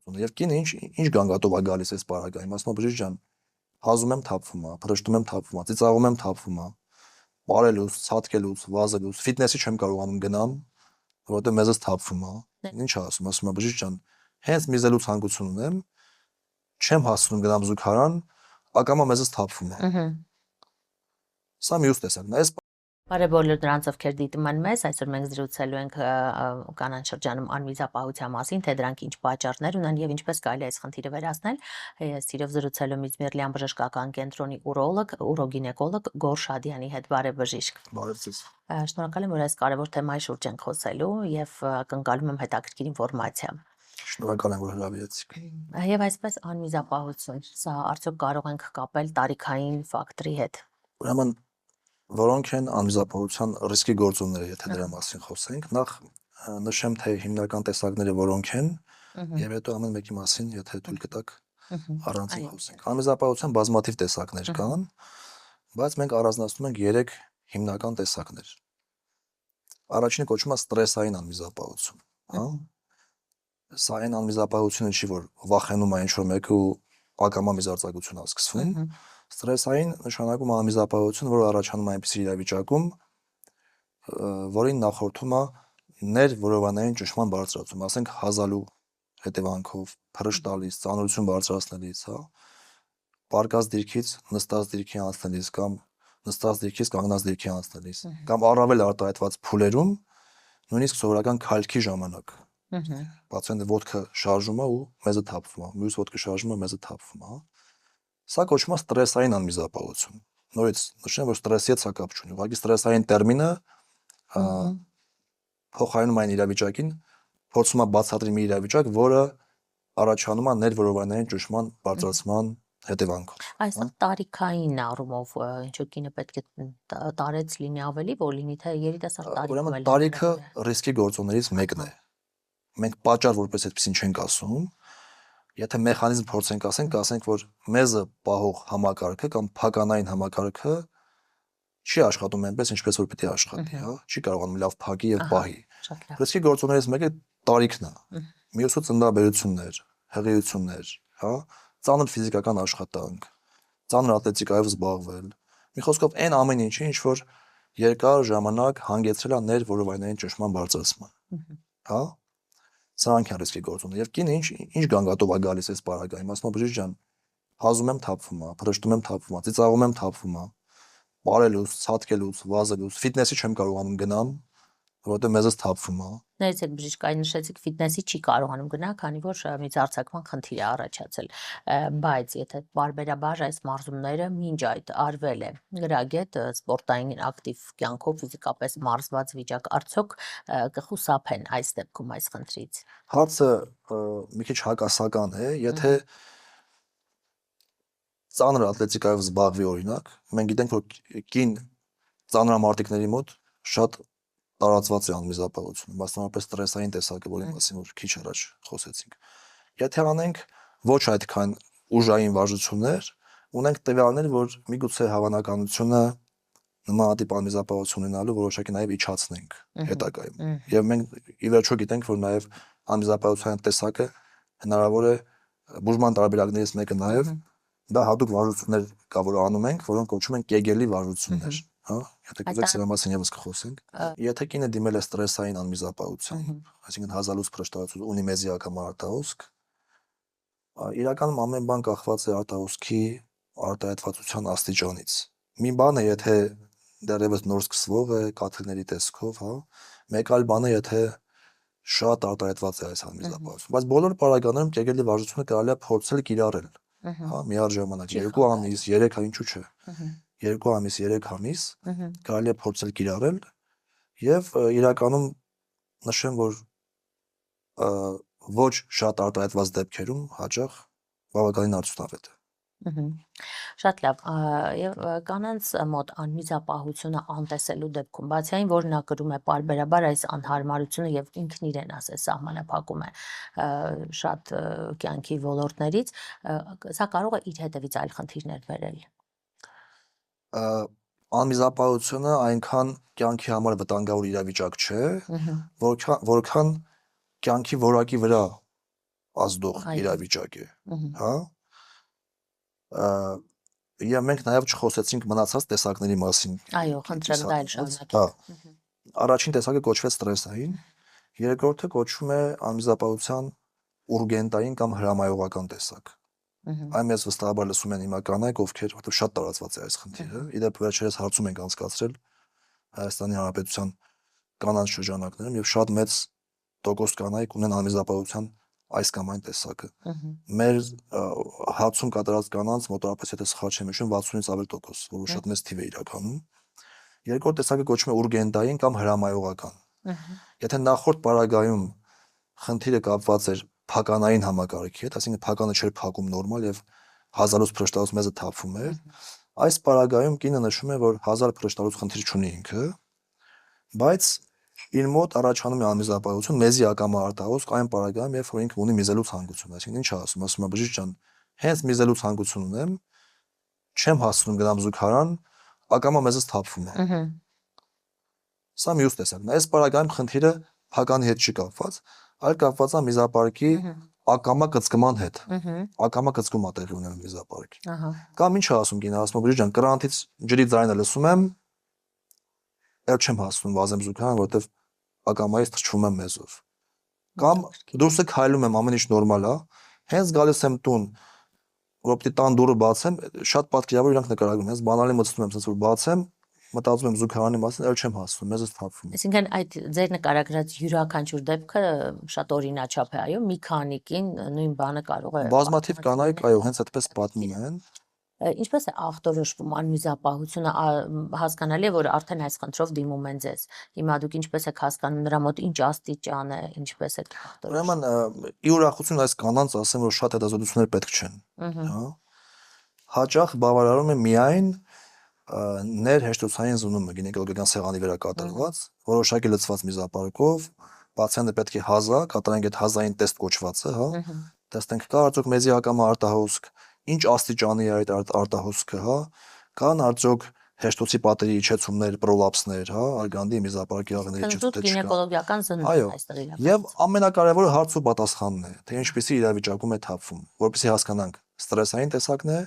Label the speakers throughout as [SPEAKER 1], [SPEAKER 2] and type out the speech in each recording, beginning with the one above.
[SPEAKER 1] Եվ կինը ինչ գանգատով է գալիս այս պարագայում, ասում է բժիշկ ջան, հազում եմ թափվում է, փրշտում եմ թափվում է, ծիծաղում եմ թափվում է, բարելուց, ցածկելուց, վազելուց, ֆիթնեսի չեմ կարողանում գնամ, որովհետև մեզս թափվում է։ Ինչ է ասում է բժիշկ ջան, հենց միզելու ցանկություն ունեմ, չեմ հասցնում գնամ զուգարան, ակամա մեզս թափվում է։ Սա մյուս տեսակն է։
[SPEAKER 2] Բարև բոլոր նրանց, ովքեր դիտում են մեզ, այսօր մենք զրուցելու ենք կանանց շրջանում անմիզապահության մասին, թե դրանք ինչ պատճառներ ունեն եւ ինչպես կարելի է այս խնդիրը վերացնել։ Սիրով զրուցելու Միզմիրլյան բժշկական կենտրոնի ուրոլոգ, ուրոգինեկոլոգ Գոր Շադյանի հետ։ Բարև բժիշկ։
[SPEAKER 1] Բարև ձեզ։
[SPEAKER 2] Շնորհակալ եմ, որ այս կարևոր թեմայի շուրջ ենք խոսելու եւ կընկալում եմ հետաքրքիր ինֆորմացիա։
[SPEAKER 1] Շնորհակալ եմ, որ հրավիրեցիք։
[SPEAKER 2] Եվ այսպես անմիզապահություն, սա արդյոք կարող ենք կապել տարիքային ֆակտորի հետ։
[SPEAKER 1] Ուրեմն որոնք են անմիզապահության ռիսկի գործոնները, եթե դրա մասին խոսենք, նախ նշեմ, թե հիմնական տեսակները որոնք են, եւ հետո ամեն մեկի մասին, եթե թույլ կտաք, առանձին խոսենք։ Անմիզապահության բազմաթիվ տեսակներ կան, բայց մենք առանձնացնում ենք 3 հիմնական տեսակներ։ Առաջինը կոչվում է ստրեսային անմիզապահություն, հա։ Սա այն անմիզապահությունը չի, որ վախենում է ինչ-որ մեկը ու ակամա միզարձակություն է սկսվում։ Ստրեսային նշանակում է անմիզապահություն, որը առաջանում է այնպիսի իրավիճակում, որին նախորդում է ներվորովանային ճնշման բարձրացում, ասենք հազալու հետևանքով, փռշտ տալիս, ծանրություն բարձրացնելիս, հա, պարկած դիրքից նստած դիրքի անցնելիս կամ նստած դիրքից կանգնած դիրքի անցնելիս, կամ առավել արտահայտված փուլերում, նույնիսկ սովորական քայլքի ժամանակ։ Պացիենտը ոտքը շարժում է ու մեզը թափվում է, մյուս ոտքը շարժում է, մեզը թափվում է։ Սա կոչվում է ստրեսային անմիզապահություն։ Նորից նշեմ, որ ստրեսի հետ սա կապ չունի։ Ուղղակի ստրեսային տերմինը փոխարինում այն իրավիճակին, փորձում է բացատրել մի իրավիճակ, որը առաջանում է ներվորովանային ճնշման բարձրացման հետևանքով։
[SPEAKER 2] Այստեղ տարիքային առումով ինչու կինը պետք է տարեց լինի ավելի, որ լինի թե երիտասարդ տարիքում։
[SPEAKER 1] Ուրեմն տարիքը ռիսկի գործոններից մեկն է։ Մենք պատճառ որպես այդպեսին չենք ասում։ Եթե մեխանիզմ փորձենք ասենք, որ մեզը պահող համակարգը կամ փականային համակարգը չի աշխատում այնպես, ինչպես որ պիտի աշխատի, հա, չի կարողանում լավ փակի եւ պահի։ Ռիսկի գործոններից մեկը տարիքն է։ Մյուսը ծննդաբերություններ, հղիություններ, հա, ծանր ֆիզիկական աշխատանք, ծանր ատլետիկայով զբաղվել։ Մի խոսքով այն ամեն ինչը, ինչ որ երկար ժամանակ հանգեցրել է ներվորովայնային ճնշման բարձրացման, հա։ Սրանք են ռիսկի գործոնները։ Եվ կինը ինչ գանգատով է գալիս այս պարագայում, ասում է բժիշկ ջան, հազում եմ թափվում է, փրշտում եմ թափվում է, ծիծաղում եմ թափվում է, բարելուց, ցածկելուց, վազելուց, ֆիթնեսի չեմ կարողանում գնամ, որովհետև մեզս թափվում է։
[SPEAKER 2] Ներեցեք բժիշկ, այն նշեցիք ֆիթնեսի չի կարողանում գնալ, քանի որ միզարձակման խնդիր է առաջացել, բայց եթե բարբերաբար այս մարզումները մինչ այդ արվել է գրագետ սպորտային ակտիվ կյանքով ֆիզիկապես մարզված վիճակ, արդյոք կխուսափեն այս դեպքում այս խնդրից։
[SPEAKER 1] Հարցը մի քիչ հակասական է, եթե ծանր ատլետիկայով զբաղվի օրինակ, մենք գիտենք, որ կին ծանրամարտիկների մոտ շատ տարածված է անմիզապահությունը, մասնավորապես ստրեսային տեսակը, որի մասին որ քիչ առաջ խոսեցինք։ Եթե անենք ոչ այդքան ուժային վարժություններ, ունենք տվյալներ, որ միգուցե հավանականությունը նմանատիպ անմիզապահություն ունենալու որոշակի նաև իջացնենք հետագայում։ Եվ մենք ի վերջո գիտենք, որ նաև անմիզապահության տեսակը հնարավոր է բուժման տարբերակներից մեկը նաև դա հատուկ վարժություններ կա, որ անում ենք, որոնք կոչվում են կեգելի վարժություններ, հա, եթե կուզեք սրա մասին եւս կխոսենք։ Եթե կինը դիմել է ստրեսային անմիզապահության, այսինքն հազալուց փրշտացություն ունի մեզի ակամարտահոսք, իրականում ամեն բան կախված է արտահոսքի արտահայտվածության աստիճանից։ Մի բան է, եթե դեռևս նոր սկսվող է կաթիլների տեսքով, հա, մեկ այլ բան է, եթե շատ արտահայտված է այս անմիզապահությունը, բայց բոլոր պարագաներում կեգելի վարժությունը կարելի է փորձել կիրառել, հա, միաժամանակ 2 ամիս, 3 ինչու՞ չէ, 2 ամիս, 3 ամիս կարելի է փորձել կիրառել եւ իրականում նշեմ, որ ոչ շատ արտահայտված դեպքերում հաճախ բավականին արդյունավետ է։
[SPEAKER 2] Շատ լավ, եւ կանանց մոտ անմիզապահությունը անտեսելու դեպքում, բացի այն, որ նա կրում է պարբերաբար այս անհարմարությունը եւ ինքն իրեն ասես սահմանափակում է շատ կյանքի ոլորտներից, սա կարող է իր հետևից այլ խնդիրներ բերել։
[SPEAKER 1] Անմիզապահությունը այնքան կյանքի համար վտանգավոր իրավիճակ չէ, որքան կյանքի որակի վրա ազդող
[SPEAKER 2] Այո։
[SPEAKER 1] իրավիճակ է,
[SPEAKER 2] Մհմ,
[SPEAKER 1] հա։ Եվ մենք նաև չխոսեցինք մնացած տեսակների մասին։
[SPEAKER 2] Այո, խնդրեմ դա էլ
[SPEAKER 1] Հա,
[SPEAKER 2] շարունակեք։ Մհմ,
[SPEAKER 1] առաջին տեսակը կոչվեց ստրեսային, երկրորդը կոչվում է անմիզապահության ուրգենտային կամ հրամայողական տեսակ։
[SPEAKER 2] մհմ,
[SPEAKER 1] Այն մեզ վստահաբար լսում են հիմա կանայք, ովքեր որտեղ շատ տարածված է այս խնդիրը։ Իդեպ վերջերս հարցում ենք անցկացրել Հայաստանի Հանրապետության կանանց շրջանակներում եւ շատ մեծ տոկոս կանայք ունեն անմիզապահության այս կամ այն տեսակը։
[SPEAKER 2] մհմ,
[SPEAKER 1] Մեր հացում կատարած կանանց մոտավորապես եթե սխալ չեմ հիշում 60-ից ավել տոկոս, որը շատ մեծ թիվ է իրականում։ Երկրորդ տեսակը կոչվում է ուրգենտային կամ հրամայողական։
[SPEAKER 2] մհմ,
[SPEAKER 1] Եթե նախորդ պարագայում խնդիրը կապված էր փականային համակարգի հետ, այսինքն փականը չէր փակում նորմալ եւ 1000-ից փրշտալուց մեզը թափվում էր, այս պարագայում կինը նշում է, որ 1000 փրշտալուց խնդիր չունի ինքը, բայց իր մոտ առաջանում է անմիզապահություն, մեզի ակամա արտահոսք այն պարագայում, երբ որ ինքը ունի միզելու ցանկություն, այսինքն ինչ ասում է բժիշկ ջան, հենց միզելու ցանկություն ունեմ, չեմ հասցնում գնամ զուգարան, ակամա մեզից թափվում է։
[SPEAKER 2] մհմ,
[SPEAKER 1] Սա մյուս տեսակն է։ Այս պարագայում խնդիրը փականի հետ չի կապված, այլ կապված է միզապարկի ակամա կծկման հետ։
[SPEAKER 2] մհմ,
[SPEAKER 1] Ակամա կծկում է տեղի ունենում միզապարկի։
[SPEAKER 2] ահա,
[SPEAKER 1] Կամ ինչ է ասում կինը, ասում է բժիշկ ջան, կրանտից ջրի ձայնը լսում եմ, էլ չեմ հասնում վազեմ զուգարան, որովհետև ակամայից թրջվում եմ մեզով։ Կամ դուրսը քայլում եմ, ամեն ինչ նորմալ է, հենց գալիս եմ տուն, որ պիտի տան դուռը բացեմ, շատ պատկերավոր իրանք նկարագրում, հենց բանալի մտցնում եմ, ասես որ բացեմ, մտածում եմ զուգարանի մասին, էլ չեմ հասնում, մեզից թափվում է։
[SPEAKER 2] Այսինքն այդ ձեր նկարագրած յուրաքանչյուր դեպքը շատ օրինաչափ է, այո, մի քանիկին նույն բանը կարող է
[SPEAKER 1] Բազմաթիվ կանայք, այո, հենց այդպես պատմում են։
[SPEAKER 2] Ինչպես է ախտորոշվում անմիզապահությունը, հասկանալի է, որ արդեն այս խնդրով դիմում են ձեզ։ Հիմա դուք ինչպես եք հասկանում նրա մոտ ինչ աստիճան է, ինչպես եք ախտորոշում։
[SPEAKER 1] Ուրեմն ի ուրախություն այս կանանց ասեմ, որ շատ հետազոտություններ պետք չեն,
[SPEAKER 2] Մհմ,
[SPEAKER 1] հա։ Հաճախ բավարարում է միայն ներհեշտոցային զննումը գինեկոլոգիական սեղանի վրա կատարված, որոշակի լցված միզապարկով, պացիենտը պետք է հազա, կատարենք այդ հազային տեստ կոչվածը, հա։
[SPEAKER 2] մհմ,
[SPEAKER 1] Տեսնենք կա արդյոք մեզի ակամա արտահոսք, ինչ աստիճանի է այդ արտահոսքը, հա։ Կան արդյոք հեշտոցի պատերի իջեցումներ, պրոլապսներ, հա, արգանդի միզապարկի աղների
[SPEAKER 2] Զուտ
[SPEAKER 1] իջեցումներ չկան։
[SPEAKER 2] գինեկոլոգիական զննում
[SPEAKER 1] Այո,
[SPEAKER 2] այստեղ
[SPEAKER 1] եւ
[SPEAKER 2] իրականացվում։
[SPEAKER 1] ամենակարևորը հարց ու պատասխանն է, թե ինչպեսի իրավիճակում է թափվում, որպեսզի հասկանանք ստրեսային տեսակն է,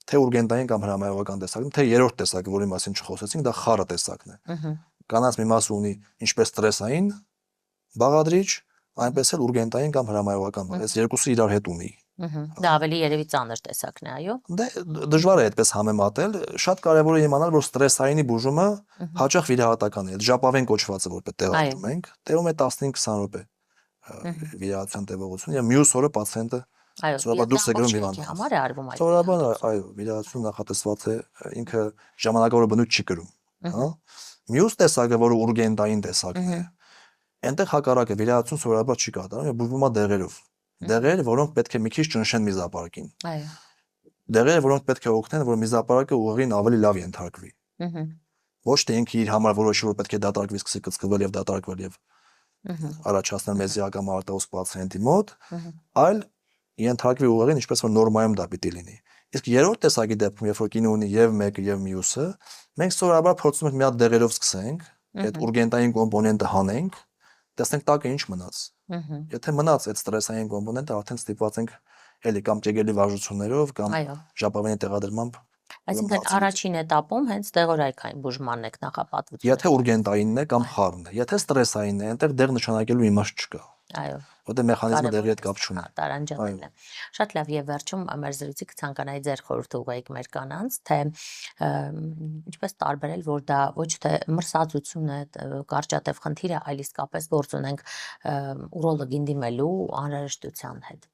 [SPEAKER 1] թե ուրգենտային կամ հրամայողական տեսակն է, թե երրորդ տեսակը, որի մասին չխոսեցինք, դա խառը տեսակն է։
[SPEAKER 2] Մհմ,
[SPEAKER 1] Կանանց մի մասը ունի ինչպես ստրեսային բաղադրիչ, այնպես էլ ուրգենտային կամ հրամայողական, այս երկուսը իրար հետ ունի։
[SPEAKER 2] մհմ, դա ավելի երևի ծանր տեսակն է, այո։
[SPEAKER 1] Դե դժվար է այդպես համեմատել, շատ կարևոր է իմանալ, որ ստրեսայինի բուժումը հաճախ վիրահատական է, այդ ժապավեն կոչվածը որ պետք է տեղադրում ենք, տևում է 15-20 րոպե վիրահատության տևողություն եւ մյուս օրը պացիենտը
[SPEAKER 2] Այո,
[SPEAKER 1] սովորաբար դուրս է գրում
[SPEAKER 2] ամբողջ
[SPEAKER 1] հիվանդանոց։
[SPEAKER 2] համար է արվում այդ։
[SPEAKER 1] Սովորաբար այո, վիրահատություն նախատեսված է ինքը ժամանակավոր բնույթ չի կրում, հա։ Մյուս տեսակը, որը ուրգենտային տեսակն է, այնտեղ հակառակը վիրահատություն սովորաբար չի կատարվում, եւ բուժվում է դեղերով։ Դեղեր, որոնք պետք է մի քիչ ճնշեն միզապարկին։
[SPEAKER 2] Այո։
[SPEAKER 1] Դեղերը, որոնք պետք է օգնեն, որ միզապարկը ուղղին ավելի լավ ենթարկվի։
[SPEAKER 2] Մհմ,
[SPEAKER 1] Ոչ թե ինքը իր համար որոշի, որ պետք է դատարկվի, սկսի կծկվել եւ դատարկվել եւ
[SPEAKER 2] մհմ,
[SPEAKER 1] առաջացնել մեզի ակամա արտահոսք պացիենտի մոտ,
[SPEAKER 2] մհմ,
[SPEAKER 1] այլ ենթարկվի ուղղին, ինչպես որ նորմայում դա պիտի լինի։ Իսկ երրորդ տեսակի դեպքում, երբ որ կինը ունի եւ մեկը եւ մյուսը, մենք սովորաբար փորձում ենք մի հատ դեղերով սկսենք, այդ ուրգենտային կոմպոնենտը հանենք, տեսնենք տակը ինչ մնաց։
[SPEAKER 2] մհմ,
[SPEAKER 1] Եթե մնաց այդ ստրեսային կոմպոնենտը, արդեն ստիպված ենք էլի կամ ճեգելի վարժություններով կամ
[SPEAKER 2] Այո։
[SPEAKER 1] ժապավենի տեղադրմամբ։
[SPEAKER 2] Այսինքն առաջին этаպում հենց դեղորայքային բուժմանն եք նախապատվություն։
[SPEAKER 1] Եթե ուրգենտայինն է կամ խառն է, եթե ստրեսայինն է, այնտեղ դեղ նշանակելու իմաստ չկա,
[SPEAKER 2] Այո։
[SPEAKER 1] որտեղ մեխանիզմը դեղի հետ
[SPEAKER 2] Կարևոր
[SPEAKER 1] կապ չունի։
[SPEAKER 2] տարանջատելն է։ Շատ լավ, եւ վերջում մեր զրույցի կցանկանայի ձեր խորհուրդ ուղղեիք մեր կանանց, թե ինչպես տարբերել, որ դա ոչ թե մրսածություն է, կարճատև խնդիր է, այլ իսկապես գործ ունենք ուրոլոգին դիմելու անհրաժեշտության հետ։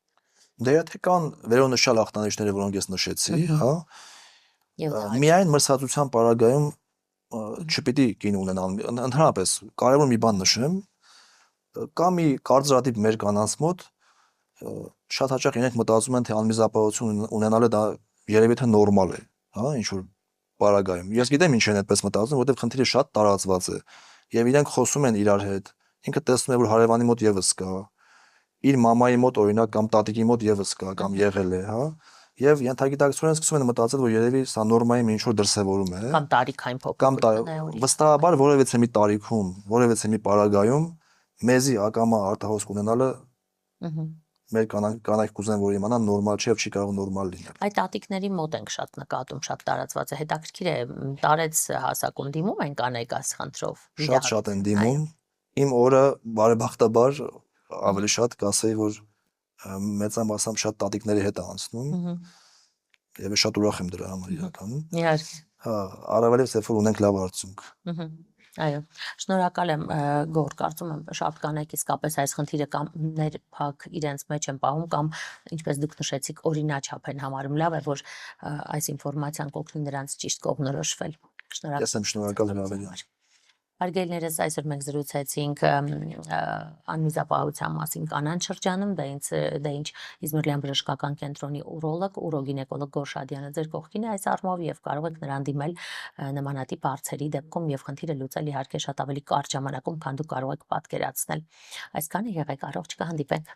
[SPEAKER 1] Դե եթե կան վերոնշյալ ախտանիշները, որոնք ես նշեցի, հա,
[SPEAKER 2] Եվ դա
[SPEAKER 1] միայն մրսածության պարագայում չպիտի կին ունենալ, ընդհանրապես կարևոր մի բան նշեմ, կա մի կարծրատիպ մեր կանանց մոտ, շատ հաճախ իրենք մտածում են, թե անմիզապահություն ունենալը դա երևի թե նորմալ է, հա, ինչ որ պարագայում։ Ես գիտեմ ինչ են այդպես մտածում, որովհետև խնդիրը շատ տարածված է եւ իրենք խոսում են իրար հետ։ Ինքը տեսնում է, որ հարևանի մոտ եւս կա, իր մամայի մոտ օրինակ կամ տատիկի մոտ եւս կա կամ եղել է, հա։ Եվ ենթագիտակցորեն սկսում են մտածել, որ երևի սա նորմայի ինչ որ դրսևորում է,
[SPEAKER 2] կամ տարիքային
[SPEAKER 1] կամ
[SPEAKER 2] փոփոխություն է օրինակ։
[SPEAKER 1] վստահաբար որևէ մի տարիքում, որևէ մի պարագայում մեզի ակամա արտահոսք ունենալը
[SPEAKER 2] Մհմ,
[SPEAKER 1] մեր կանայք կուզեն որ իմանան նորմալ չէ եւ չի կարող նորմալ լինել։
[SPEAKER 2] Այդ տատիկների մոտ ենք շատ նկատում, շատ տարածված է։ Հետաքրքիր է, տարեց հասակում դիմում են կանայք այս խնդրով։
[SPEAKER 1] Շատ են դիմում։ Իմ օրը բարեբախտաբար ավելի շատ կասեի որ մեծամասամբ շատ տատիկների հետ է անցնում եւ շատ ուրախ եմ դրա համար իրականում։
[SPEAKER 2] Իհարկե։
[SPEAKER 1] Հա, առավելից երբ որ ունենք լավ արդյունք։
[SPEAKER 2] Այո, շնորհակալ եմ Գոր, կարծում եմ շատ կանայք իսկապես այս խնդիրը կամ ներփակ իրենց մեջ են պահում կամ ինչպես դուք նշեցիք օրինաչափ են համարում, լավ է որ այս ինֆորմացիան կօգնի նրանց ճիշտ կողմնորոշվել։ Շնորհակալ։
[SPEAKER 1] Ես եմ շնորհակալ հրավերին։
[SPEAKER 2] Հարգելիներս, այսօր մենք զրուցեցինք անմիզապահության մասին կանանց շրջանում, դա ինչ Իզմիրլյան բժշկական կենտրոնի ուրոլոգ, ուրոգինեկոլոգ Գոր Շադյանը ձեր կողքին է այս առումով եւ կարող եք նրան դիմել նմանատիպ հարցերի դեպքում եւ խնդիրը լուծել իհարկե շատ ավելի կարճ ժամանակում, քան դուք կարող եք պատկերացնել։ Այսքանը եղեք առողջ, կհանդիպենք։